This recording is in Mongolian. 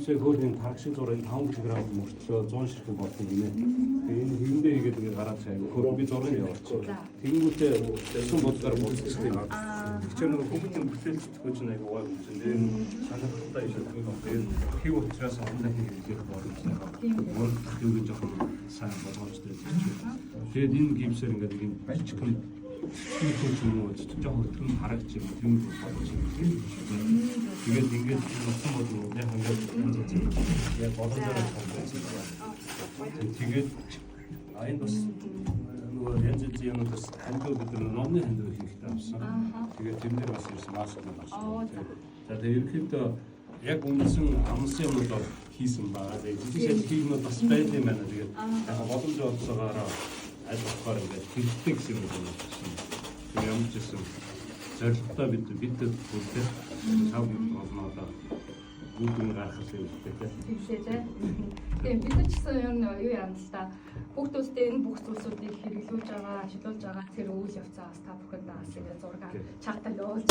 гипсээ хөөлийн тарах шиг зураг 5 кг мөртлөө 100 ширхэг болсон гинэ. Тэгээ энэ хэвэндээ хийгээд ингээ гараад чаа. Хөө би зураг явуулчих. Тэнгүүтээ өсөн бодлоор болчихсон юм. Тэгэхээр нэг хүүхдийн бүтээл зөвхөн нэг угаа юм. Тэгээд санахтай ишээ тийм байна. Тэгээд хий учраас хондоо хийх боломжтой. Мөр төвөж жоохон сайн боломжтой гэж. Тэгээд энэ гипсээр ингээ нэг балчик тийм жоохон хөдөлгөөн харагч юм тийм болж байна. Тэгээд ингээд болсон бол яг ингээд яг боломжоор болсон. Тэгээд энэ бас нөгөө янз бүрийн юм бас хандуу бид номны хандуу хийхдээ авсан. Тэгээд тэр дээр бас ирсэн мааск нь авсан. За тэгээд ерөнхийдөө яг үндсэн амсан юмнууд хийсэн баа. Тэгээд жижиг хиймүүд бас байсан юм байна. Тэгээд яг боломж олсогоороо аль болохоор ингээд хэрэгтэй гэсэн юм байна. Тэгээд ямар ч гэсэн зорилготой бид бүрдээ цав болмоо бүгдийг гаргах хэрэгтэй тийм. Тийм бид ч гэсэн юу яана л та хүүхдүүдтэй энэ бүх зүйлсүүдийг хэрэглүүлж байгаа, ашиглуулж байгаа тэр үйл явцаа бас та бүхэнд бас ингэ зураг чатал явуулж